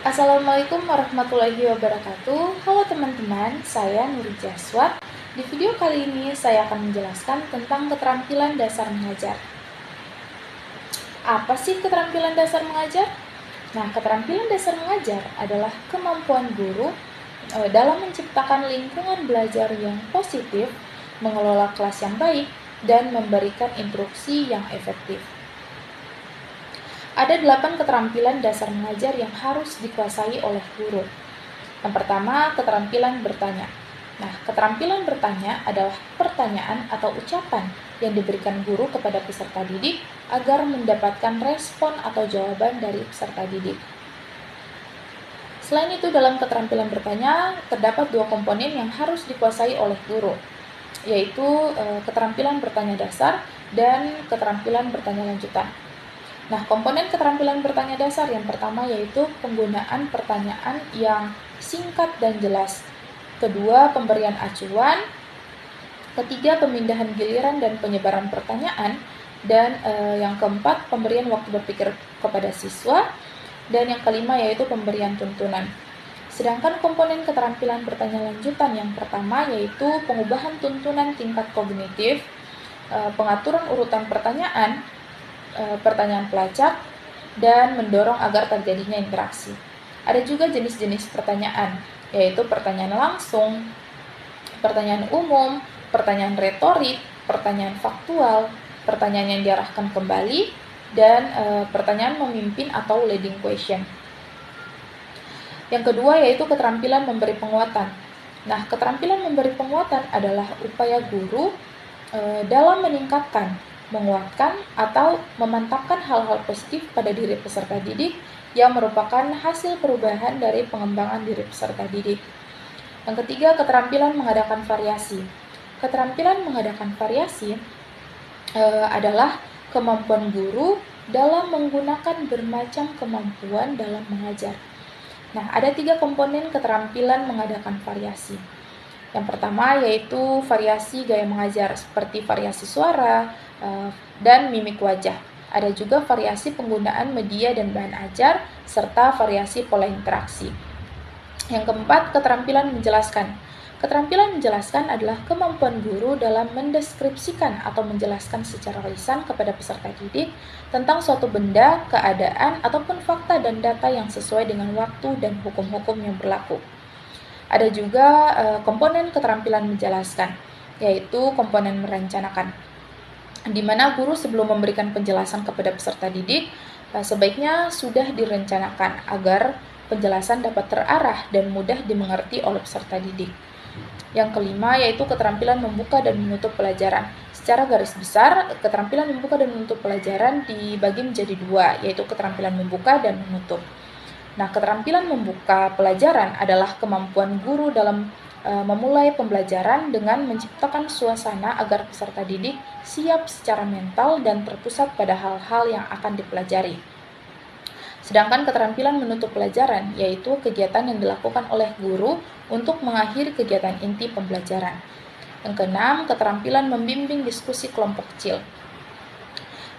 Assalamualaikum warahmatullahi wabarakatuh. Halo teman-teman, saya Nuri Jaswat. Di video kali ini saya akan menjelaskan tentang keterampilan dasar mengajar. Apa sih keterampilan dasar mengajar? Nah, keterampilan dasar mengajar adalah kemampuan guru dalam menciptakan lingkungan belajar yang positif, mengelola kelas yang baik, dan memberikan instruksi yang efektif. Ada 8 keterampilan dasar mengajar yang harus dikuasai oleh guru. Yang pertama, keterampilan bertanya. Nah, keterampilan bertanya adalah pertanyaan atau ucapan yang diberikan guru kepada peserta didik agar mendapatkan respon atau jawaban dari peserta didik. Selain itu, dalam keterampilan bertanya, terdapat 2 komponen yang harus dikuasai oleh guru, yaitu keterampilan bertanya dasar dan keterampilan bertanya lanjutan. Nah, komponen keterampilan bertanya dasar yang pertama yaitu penggunaan pertanyaan yang singkat dan jelas. Kedua, pemberian acuan. Ketiga, pemindahan giliran dan penyebaran pertanyaan. Dan yang keempat, pemberian waktu berpikir kepada siswa. Dan yang kelima yaitu pemberian tuntunan. Sedangkan komponen keterampilan bertanya lanjutan yang pertama yaitu pengubahan tuntunan tingkat kognitif, pengaturan urutan pertanyaan, pertanyaan pelacak, dan mendorong agar terjadinya interaksi. Ada juga jenis-jenis pertanyaan, yaitu pertanyaan langsung, pertanyaan umum, pertanyaan retorik, pertanyaan faktual, pertanyaan yang diarahkan kembali, dan pertanyaan memimpin atau leading question. Yang kedua yaitu keterampilan memberi penguatan. Nah, keterampilan memberi penguatan adalah upaya guru dalam meningkatkan, menguatkan, atau memantapkan hal-hal positif pada diri peserta didik yang merupakan hasil perubahan dari pengembangan diri peserta didik. Yang ketiga, keterampilan mengadakan variasi. Keterampilan mengadakan variasi adalah kemampuan guru dalam menggunakan bermacam kemampuan dalam mengajar. Nah, ada 3 komponen keterampilan mengadakan variasi. Yang pertama yaitu variasi gaya mengajar seperti variasi suara dan mimik wajah. Ada juga variasi penggunaan media dan bahan ajar serta variasi pola interaksi. Yang keempat, keterampilan menjelaskan. Keterampilan menjelaskan adalah kemampuan guru dalam mendeskripsikan atau menjelaskan secara lisan kepada peserta didik tentang suatu benda, keadaan, ataupun fakta dan data yang sesuai dengan waktu dan hukum-hukum yang berlaku. Ada juga komponen keterampilan menjelaskan, yaitu komponen merencanakan, di mana guru sebelum memberikan penjelasan kepada peserta didik, sebaiknya sudah direncanakan agar penjelasan dapat terarah dan mudah dimengerti oleh peserta didik. Yang kelima yaitu keterampilan membuka dan menutup pelajaran. Secara garis besar, keterampilan membuka dan menutup pelajaran dibagi menjadi 2, yaitu keterampilan membuka dan menutup. Nah, keterampilan membuka pelajaran adalah kemampuan guru dalam memulai pembelajaran dengan menciptakan suasana agar peserta didik siap secara mental dan terpusat pada hal-hal yang akan dipelajari. Sedangkan keterampilan menutup pelajaran yaitu kegiatan yang dilakukan oleh guru untuk mengakhiri kegiatan inti pembelajaran. Yang keenam, keterampilan membimbing diskusi kelompok kecil.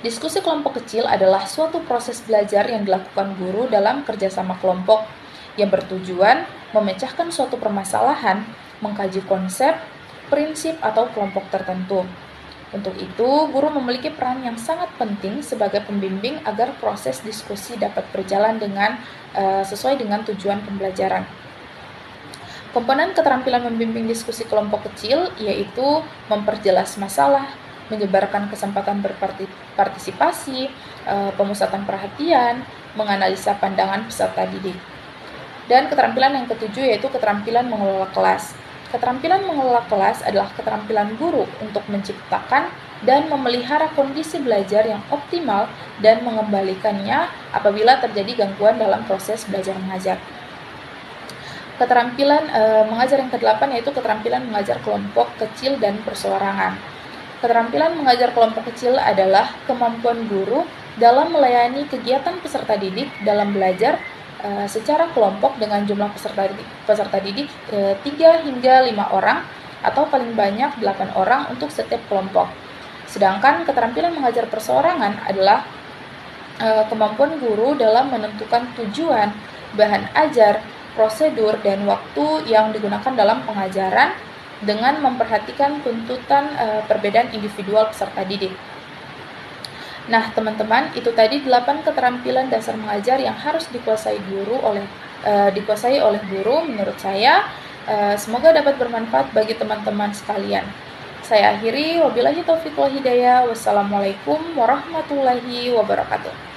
Diskusi kelompok kecil adalah suatu proses belajar yang dilakukan guru dalam kerjasama kelompok yang bertujuan memecahkan suatu permasalahan, mengkaji konsep, prinsip, atau kelompok tertentu. Untuk itu, guru memiliki peran yang sangat penting sebagai pembimbing agar proses diskusi dapat berjalan dengan sesuai dengan tujuan pembelajaran. Komponen keterampilan membimbing diskusi kelompok kecil yaitu memperjelas masalah, menyebarkan kesempatan berpartisipasi, pemusatan perhatian, menganalisa pandangan peserta didik. Dan keterampilan yang ketujuh yaitu keterampilan mengelola kelas. Keterampilan mengelola kelas adalah keterampilan guru untuk menciptakan dan memelihara kondisi belajar yang optimal dan mengembalikannya apabila terjadi gangguan dalam proses belajar mengajar. Keterampilan mengajar yang ke-8 yaitu keterampilan mengajar kelompok kecil dan perseorangan. Keterampilan mengajar kelompok kecil adalah kemampuan guru dalam melayani kegiatan peserta didik dalam belajar secara kelompok dengan jumlah peserta didik 3 hingga 5 orang atau paling banyak 8 orang untuk setiap kelompok. Sedangkan keterampilan mengajar perseorangan adalah kemampuan guru dalam menentukan tujuan, bahan ajar, prosedur, dan waktu yang digunakan dalam pengajaran dengan memperhatikan tuntutan perbedaan individual peserta didik. Nah, teman-teman, itu tadi 8 keterampilan dasar mengajar yang harus dikuasai oleh guru menurut saya. Semoga dapat bermanfaat bagi teman-teman sekalian. Saya akhiri, wabillahi taufiq wal hidayah. Wassalamualaikum warahmatullahi wabarakatuh.